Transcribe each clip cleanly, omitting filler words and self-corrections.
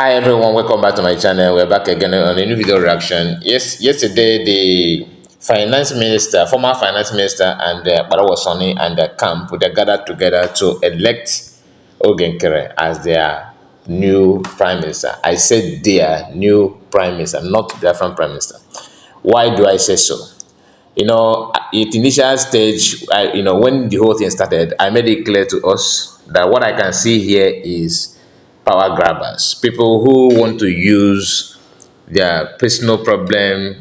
Hi everyone, welcome back to my channel. We're back again on a new video reaction. Yesterday the finance minister, former finance minister, and Barawa Sani and the camp they gathered together to elect Nkere as their new prime minister. I said their new prime minister, not their from prime minister. Why do I say so? At initial stage, when the whole thing started, I made it clear to us that what I can see here is power grabbers, people who want to use their personal problem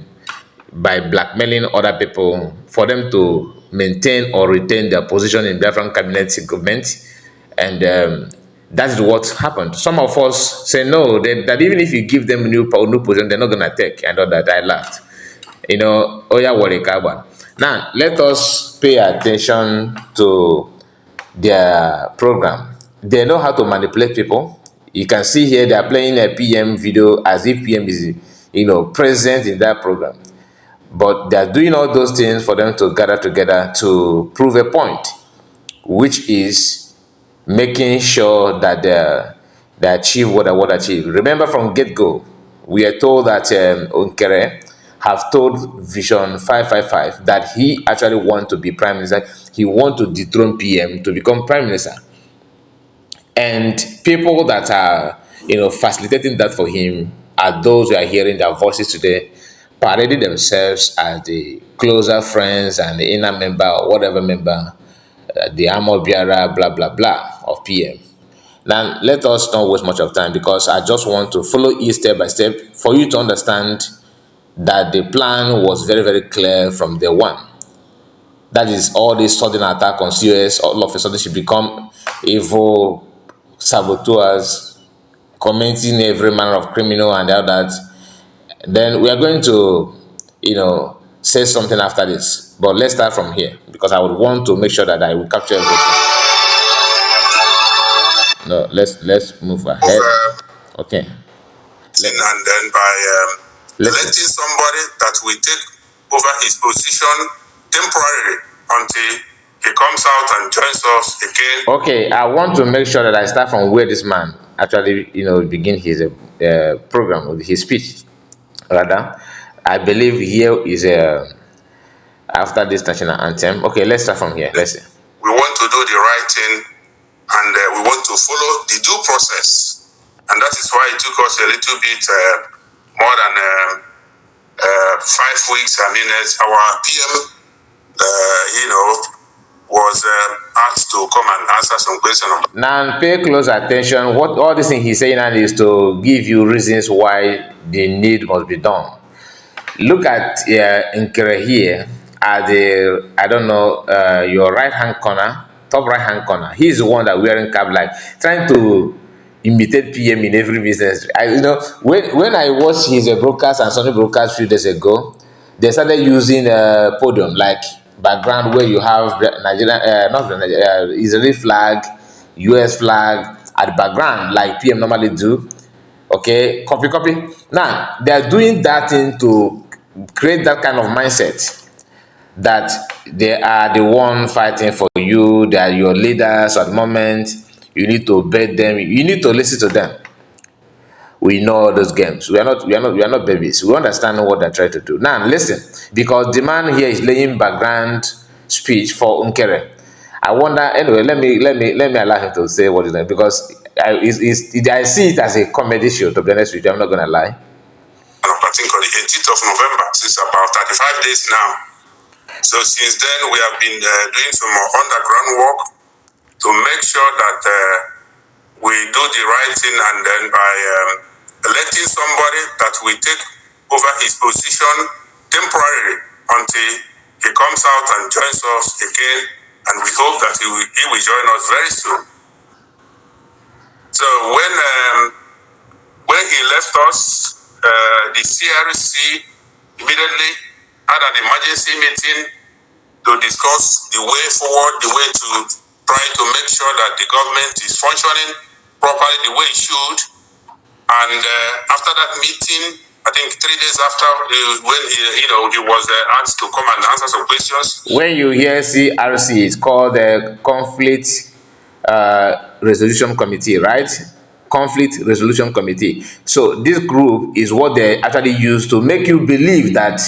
by blackmailing other people for them to maintain or retain their position in Biafran cabinet government. And that is what happened. Some of us say no, that even if you give them new position, they're not going to take. And all that, I laughed. Oya Warikaba. Now, let us pay attention to their program. They know how to manipulate people. You can see here they are playing a PM video as if PM is, present in that program. But they are doing all those things for them to gather together to prove a point, which is making sure that they achieve what they want to achieve. Remember from get-go, we are told that Nkere have told Vision 555 that he actually wants to be prime minister. He wants to dethrone PM to become prime minister. And people that are, facilitating that for him are those who are hearing their voices today, parading themselves as the closer friends and the inner member or whatever member, the armor bearer, blah, blah, blah, of PM. Now, let us not waste much of time because I just want to follow it step by step for you to understand that the plan was very, very clear from day one. That is, all this sudden attack on COS, all of a sudden she become evil saboteurs, commenting every manner of criminal and all that. Then we are going to, say something after this. But let's start from here because I would want to make sure that I will capture everything. No, let's move ahead. Okay. And then by electing somebody that will take over his position temporarily until he comes out and joins us again. Okay, I want to make sure that I start from where this man actually, begin his program with his speech. Rather, I believe here is after this national anthem. Okay, let's start from here. Let's see. We want to do the right thing, and we want to follow the due process, and that is why it took us a little bit more than 5 weeks. I mean, as our PM, was asked to come and answer some questions. Now, pay close attention. What all this thing he's saying now is to give you reasons why the need must be done. Look at Nkere here at the, I don't know, your right-hand corner, top right-hand corner. He's the one that wearing cap, like trying to imitate PM in every business. When I watched his broadcast and Sunday broadcast a few days ago, they started using a podium like background where you have Nigerian, not Israeli flag, US flag at the background like PM normally do. Okay, copy. Now they are doing that thing to create that kind of mindset that they are the one fighting for you. They are your leaders at the moment. You need to obey them. You need to listen to them. We know those games. We are not babies. We understand what they're trying to do. Now listen, because the man here is laying background speech for Nkere. I wonder. Anyway, let me allow him to say what he's doing because I see it as a comedy show. To be honest with you, I'm not gonna lie. I think on the 18th of November. It's about 35 days now. So since then, we have been doing some underground work to make sure that we do the right thing, and then by electing somebody that will take over his position temporarily until he comes out and joins us again, and we hope that he will join us very soon. So when he left us, the CRC immediately had an emergency meeting to discuss the way forward, the way to try to make sure that the government is functioning properly the way it should. And after that meeting, I think 3 days after, when he was asked to come and answer some questions. When you hear CRC, it's called the Conflict Resolution Committee, right? conflict resolution committee. So this group is what they actually use to make you believe that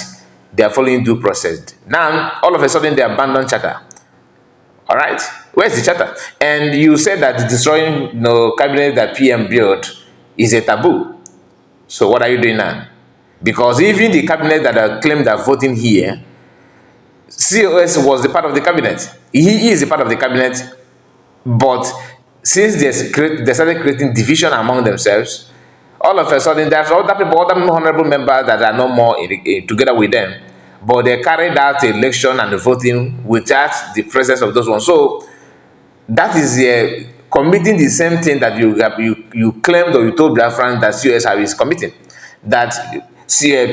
they are following due process. Now, all of a sudden, they abandon charter. All right, where's the charter? And you said that destroying cabinet that PM built is a taboo. So what are you doing now? Because even the cabinet that are claimed are voting here, COS was the part of the cabinet. He is a part of the cabinet, but since they started creating division among themselves, all of a sudden there's other people, other honorable members that are no more together with them, but they carried out the election and the voting without the presence of those ones. So that is committing the same thing that you claimed or you told Biafran that COS is committing, that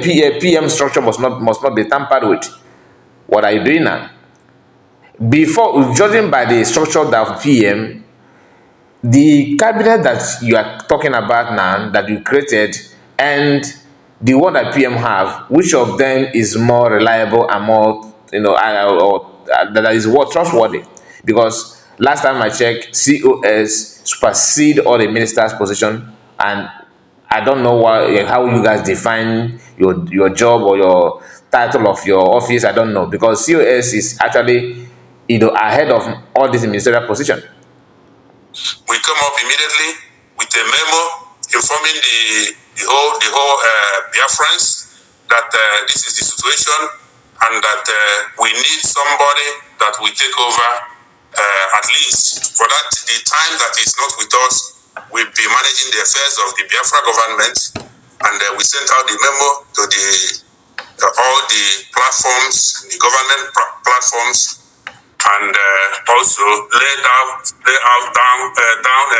PM structure must not be tampered with. What are you doing now? Before judging by the structure of PM, the cabinet that you are talking about now that you created and the one that PM have, which of them is more reliable and more that is more trustworthy? Because last time I checked, COS supersede all the ministers' position, and I don't know how you guys define your job or your title of your office. I don't know, because COS is actually ahead of all this ministerial position. We come up immediately with a memo informing the whole Biafrans that this is the situation and that we need somebody that will take over at least for that the time that is not with us. We'll be managing the affairs of the Biafra government, and we sent out the memo to all the platforms, the government platforms, and also lay down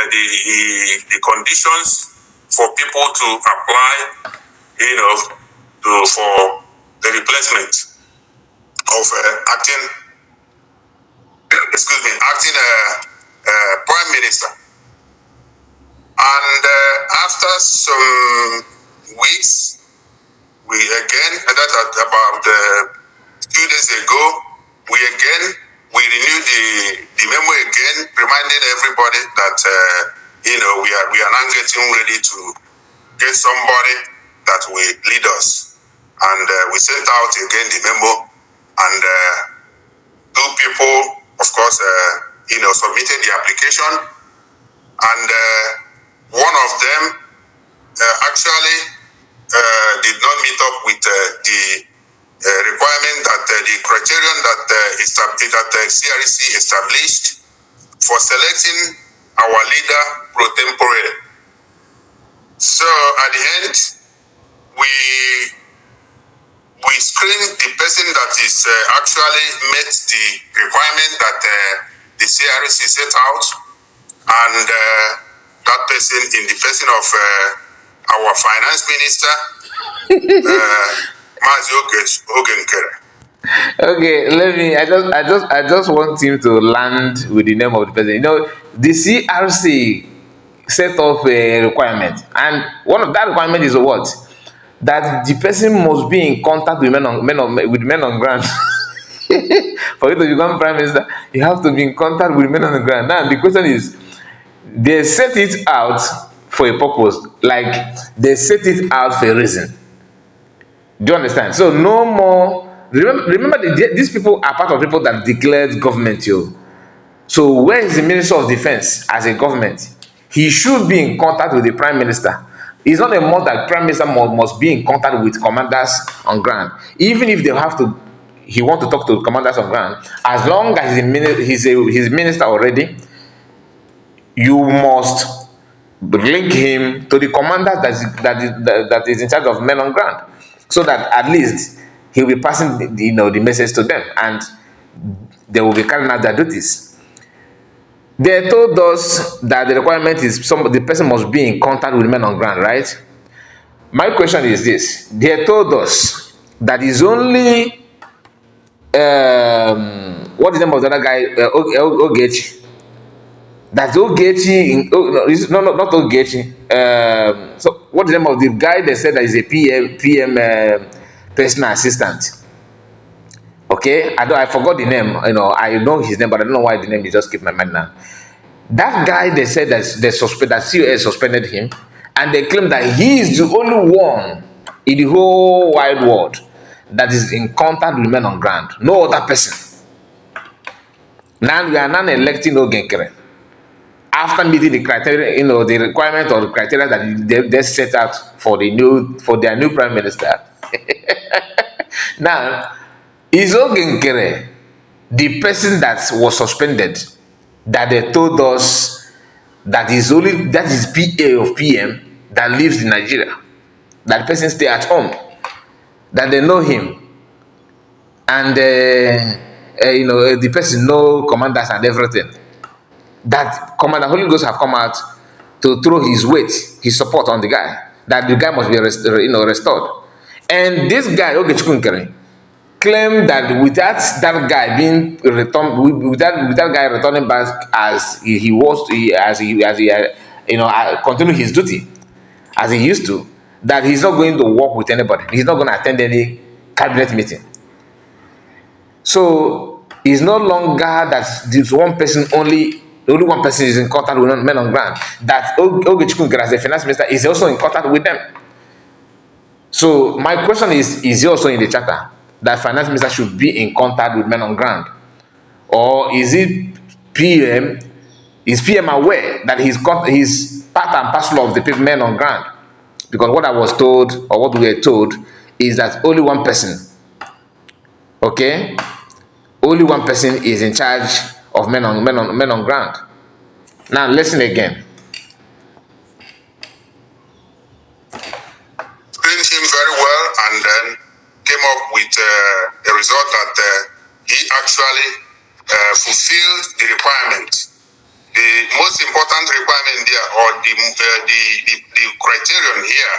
the conditions for people to apply, for the replacement of acting prime minister. And after some weeks, we again, that about 2 days ago, we renewed the memo again, reminding everybody that we are now getting ready to get somebody that will lead us. And we sent out again the memo, and 2 people, of course, submitted the application, and one of them actually did not meet up with the requirement that the criterion that CRC established for selecting our leader pro tempore. So at the end, we screened the person that is actually met the requirement that the CRC set out, and that person in the person of our finance minister, Nkere. Okay, let me. I just want him to land with the name of the person. The CRC set up a requirement, and one of that requirement is what? That the person must be in contact with men on ground. For you to become prime minister, you have to be in contact with men on the ground. Now the question is, they set it out for a purpose, like they set it out for a reason. Do you understand? So no more. Remember, these people are part of people that declared government. So where is the Minister of Defense as a government? He should be in contact with the Prime Minister. It's not a must that Prime Minister must be in contact with commanders on ground. Even if he want to talk to commanders on ground, as long as he's minister already, you must link him to the commander that is in charge of men on ground, so that at least he'll be passing the message to them, and they will be carrying out their duties. They told us that the requirement is the person must be in contact with men on ground, right? My question is this: they told us that is only what is the name of the other guy, Ogechukwu. That's Ogechi. No, not Ogechi. So what is the name of the guy they said that is a PM personal assistant? Okay, I forgot the name. I know his name, but I don't know why the name is just keep my mind now. That guy, they said that that COS suspended him, and they claim that he is the only one in the whole wide world that is in contact with men on ground. No other person. Now we are now electing Nkere after meeting the criteria, the requirement or the criteria that they set out for their new prime minister. Now, is Nkere the person that was suspended that they told us that is PA of PM that lives in Nigeria? That person stay at home, that they know him, and the person know commanders and everything. That Commander Holy Ghost have come out to throw his weight, his support on the guy. That the guy must be restored. And this guy Ogechukwu Nkere claimed that without that guy being returned, without that guy returning back as he continue his duty as he used to, that he's not going to work with anybody. He's not going to attend any cabinet meeting. So it's no longer that this one person only one person is in contact with men on ground. That Ogechukwu Nkere as the finance minister is also in contact with them. So my question is he also in the charter that finance minister should be in contact with men on ground? Or is it PM? Is PM aware that he's part and parcel of the men on ground? Because what I was told, or what we were told, is that only one person, okay, only one person is in charge of men on ground. Now listen again. Trained him very well, and then came up with a result that he actually fulfilled the requirement. The most important requirement there, or the criterion here,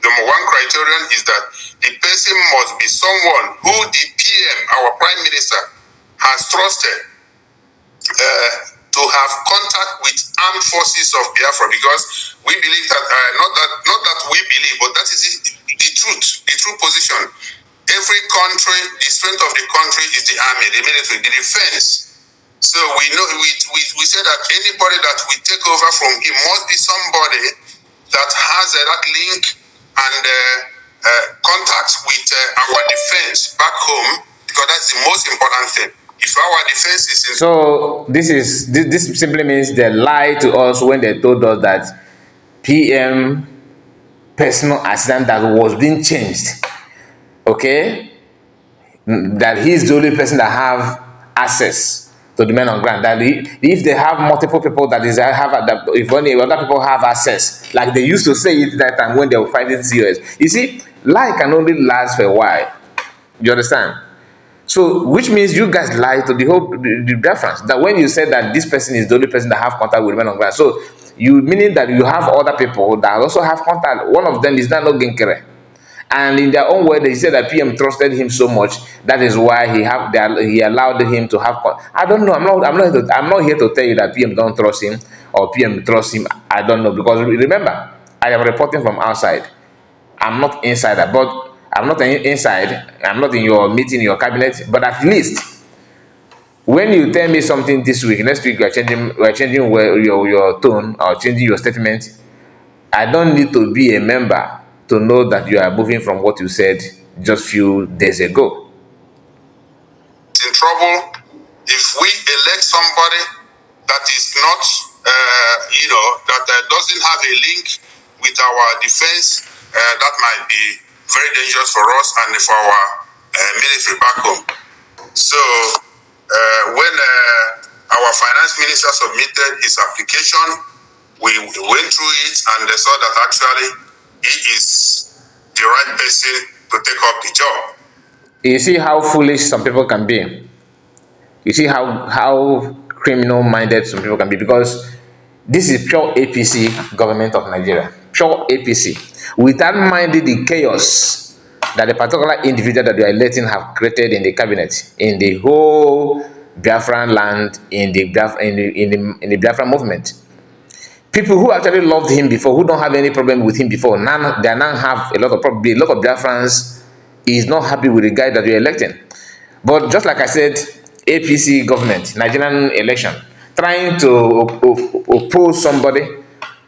number one criterion is that the person must be someone who the PM, our Prime Minister, has trusted to have contact with armed forces of Biafra, because we believe that not that we believe, but that is the true position. Every country, the strength of the country is the army, the military, the defense. So we know we say that anybody that we take over from him must be somebody that has that link and contacts with our defense back home, because that's the most important thing. If our defense is in... So this simply means they lied to us when they told us that PM personal assistant that was being changed, okay, that he's the only person that have access to the men on ground. That if they have multiple people that is if only other people have access, like they used to say it that time when they were fighting COS. You see, lie can only last for a while. You understand? So, which means you guys lied to the Biafrans. That when you said that this person is the only person that have contact with men on ground, so you meaning that you have other people that also have contact. One of them is not Nkere. And in their own way, they said that PM trusted him so much. That is why he allowed him to have. I don't know. I'm not here to tell you that PM don't trust him or PM trusts him. I don't know, because remember, I am reporting from outside. I'm not insider, but I'm not inside. I'm not in your meeting, your cabinet. But at least when you tell me something this week, next week we're changing your tone or changing your statement. I don't need to be a member to know that you are moving from what you said just few days ago. In trouble if we elect somebody that is not, that doesn't have a link with our defense. That might be very dangerous for us and for our military back home. So when our finance minister submitted his application, we went through it and they saw that actually he is the right person to take up the job. You see how foolish some people can be. You see how criminal-minded some people can be, because this is pure APC government of Nigeria. Pure APC. Without minding the chaos that a particular individual that you are electing have created in the cabinet, in the whole Biafran land, in the Biafran movement. People who actually loved him before, who don't have any problem with him before, they now have a lot of problem. A lot of Biafrans is not happy with the guy that you're electing. But just like I said, APC government, Nigerian election, trying to oppose somebody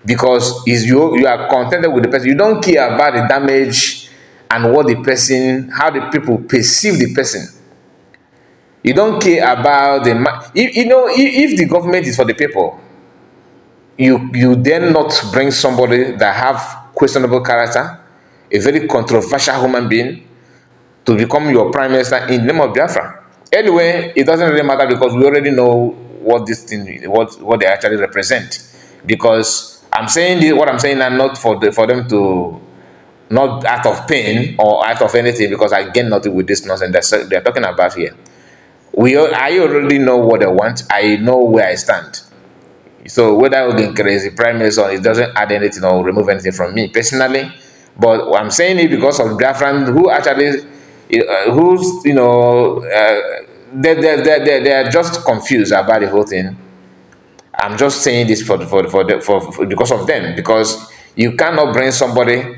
because is you are contented with the person. You don't care about the damage and what the person, how the people perceive the person. You don't care about if the government is for the people, you then not bring somebody that have questionable character, a very controversial human being, to become your prime minister in the name of Biafra. Anyway, it doesn't really matter because we already know what this thing, what they actually represent. Because I'm saying this, what I'm saying, and not for them to, not out of pain or out of anything, because I gain nothing with this nonsense they're talking about here. I already know what they want. I know where I stand. So whether Nkere is the prime minister, it doesn't add anything or remove anything from me personally. But I'm saying it because of Biafran who actually, who's they are just confused about the whole thing. I'm just saying this for because of them, because you cannot bring somebody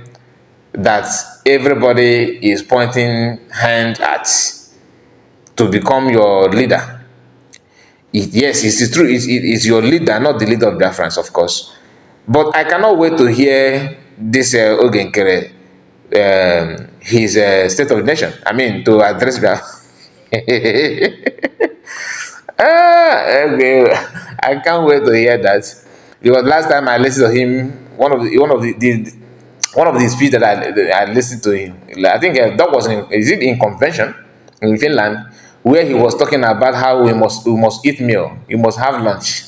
that everybody is pointing hand at to become your leader. Yes, it is true. It's your leader, not the leader of Biafrans, of course. But I cannot wait to hear this Ogechukwu, his State of the Nation. I mean, to address Biafra. Okay. I can't wait to hear that, because last time I listened to him, one of the speech that I listened to him, I think that was is it in convention in Finland, where he was talking about how we must eat meal, we must have lunch.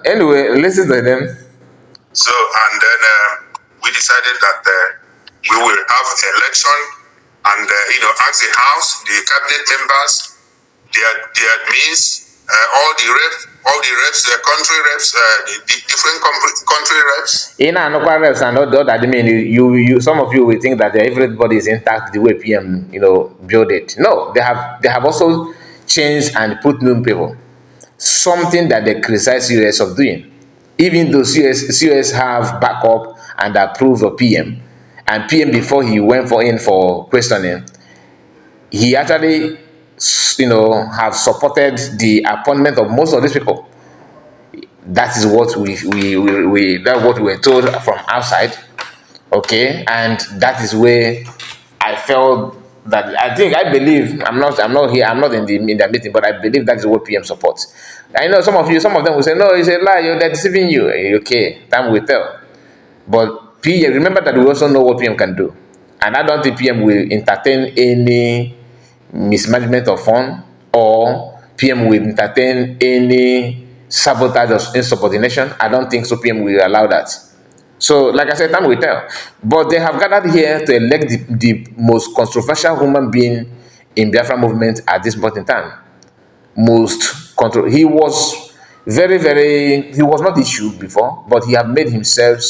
Anyway, listen to them. So, and then we decided that we will have election and, ask the House, the cabinet members, the admins, all the reps, country reps, the different country reps. In another reps and all that, I mean, you some of you will think that everybody is intact the way PM, build it. No, they have also changed and put new people. Something that they criticize US of doing. Even though CS have backup and approve of PM, and PM before he went for questioning, he actually have supported the appointment of most of these people. That is what that's what we were told from outside. Okay, and that is where I felt that I believe I'm not here, I'm not in the meeting, but I believe that is what PM supports. I know some of them will say, no, it's a lie, they're deceiving you. Okay, time will tell. But PM, remember that we also know what PM can do. And I don't think PM will entertain any mismanagement of fund, or PM will entertain any sabotage or insubordination. I don't think so PM will allow that. So, like I said, time will tell. But they have gathered here to elect the most controversial human being in Biafra movement at this point in time. He was he was not issued before, but he have made himself,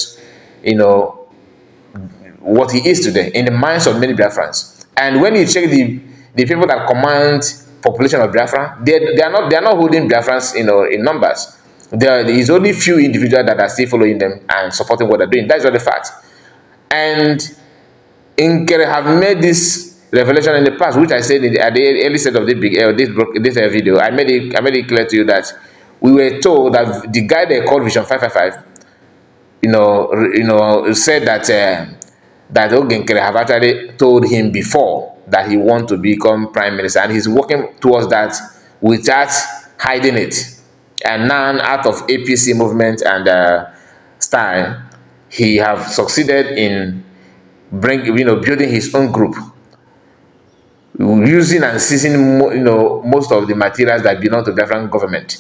what he is today in the minds of many Biafrans. And when you check the people that command population of Biafra, they are not holding Biafrans, in numbers. There is only few individuals that are still following them and supporting what they're doing. That's just the fact. And Nkere have made this revelation in the past, which I said at the early stage of this video. I made it clear to you that we were told that the guy they called Vision 555, said that Nkere have actually told him before that he want to become prime minister, and he's working towards that without hiding it. And now, out of APC movement and style, he have succeeded in building his own group, using and seizing most of the materials that belong to different government.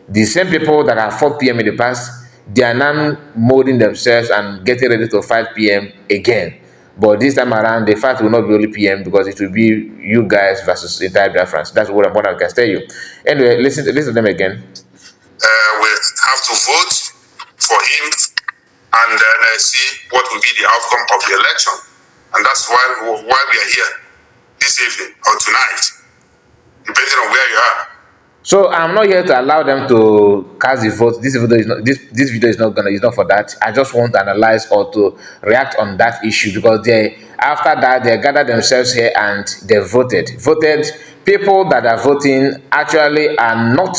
The same people that have fought PM in the past, they are now molding themselves and getting ready to fight PM again. But this time around, the fight will not be only PM, because it will be you guys versus the entire Biafrans. That's what I can tell you. Anyway, listen to them again. We have to vote for him and then see what will be the outcome of the election. And that's why we are here this evening or tonight, depending on where you are. So I'm not here to allow them to cast the vote. This video is not for that. I just want to analyze or to react on that issue, because after that, they gathered themselves here and they voted. People that are voting actually are not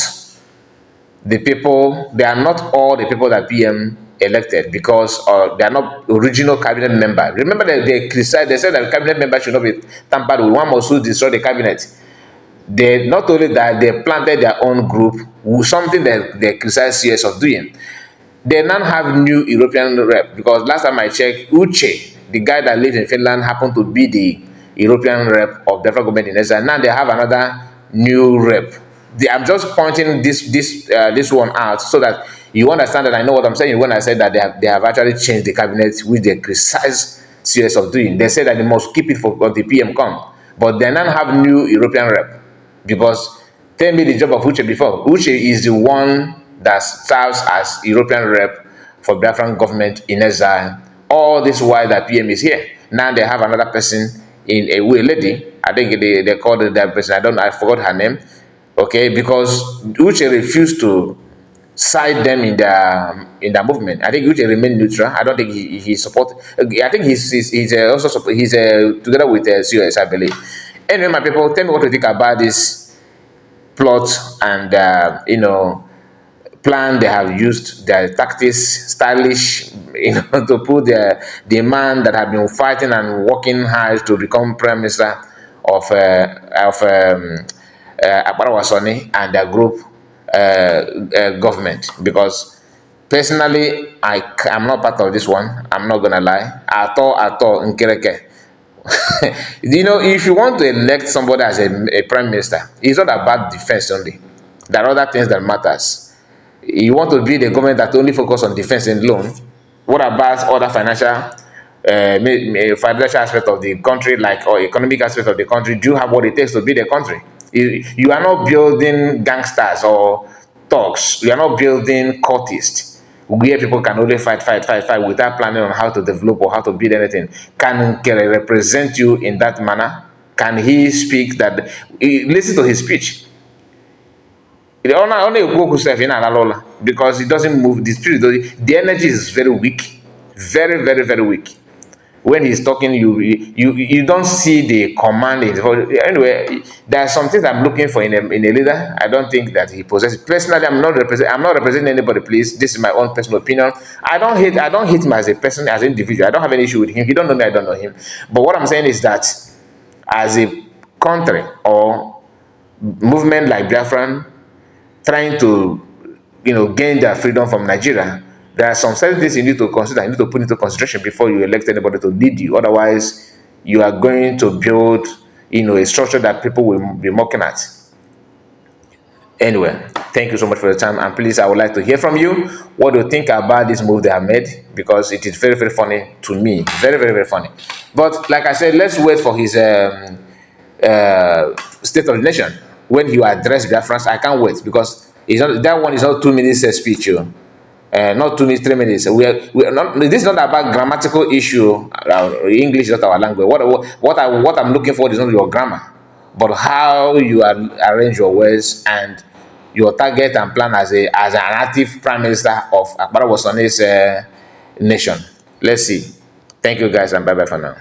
the people, they are not all the people that PM elected, because they are not original cabinet member. Remember that they criticized, they said that cabinet member should not be tampered with. One must destroy the cabinet. They not only that, they planted their own group, something that they criticized CS of doing. They now have new European rep, because last time I checked, Uche, the guy that lives in Finland, happened to be the European rep of the federal government in Israel. Now they have another new rep. I'm just pointing this one out so that you understand that I know what I'm saying when I said that they have actually changed the cabinet, which they criticize CS of doing. They said that they must keep it for the PM come, but they now have new European rep, because tell me the job of Uche before. Uche is the one that serves as European rep for Biafran government in exile. All this while that PM is here. Now they have another person in a lady. I think they called that person. I forgot her name. Okay, because Uche refused to side them in the movement. I think Uche remained neutral. I don't think he support. I think he's also support, he's together with COS, I believe. Anyway, my people, tell me what you think about this plot and plan they have used, their tactics, stylish, to put the man that have been fighting and working hard to become prime minister of Akbarawasoni and their group government. Because personally, I'm not part of this one. I'm not gonna lie. At all, Nkere. If you want to elect somebody as a prime minister, it's not about defense only. There are other things that matters. You want to be the government that only focus on defense and loan. What about other financial aspect of the country, like, or economic aspect of the country? Do you have what it takes to be the country? You are not building gangsters or thugs. You are not building cultists where people can only fight without planning on how to develop or how to build anything. Can Nkere represent you in that manner? Can he speak that? Listen to his speech. Because it doesn't move the spirit. The energy is very weak, very, very, very weak. When he's talking, you don't see the command in his voice. Anyway, there are some things I'm looking for in a leader. I don't think that he possesses. Personally, I'm not representing anybody. Please, this is my own personal opinion. I don't hate him as a person, as an individual. I don't have any issue with him. He don't know me. I don't know him. But what I'm saying is that as a country or movement like Biafran, trying to gain their freedom from Nigeria, there are some certain things you need to consider, you need to put into consideration before you elect anybody to lead you. Otherwise, you are going to build a structure that people will be mocking at. Anyway, thank you so much for your time, and please, I would like to hear from you. What do you think about this move they have made? Because it is very, very funny to me. Very, very, very funny. But like I said, let's wait for his State of the Nation. When you address Biafrans, I can't wait, because that one is not 2 minutes speech. Not 2 minutes, 3 minutes. We are not. This is not about grammatical issue. English is not our language. What I'm looking for is not your grammar, but how you arrange your words and your target and plan as an active prime minister of Akbarawasoni's nation. Let's see. Thank you guys, and bye bye for now.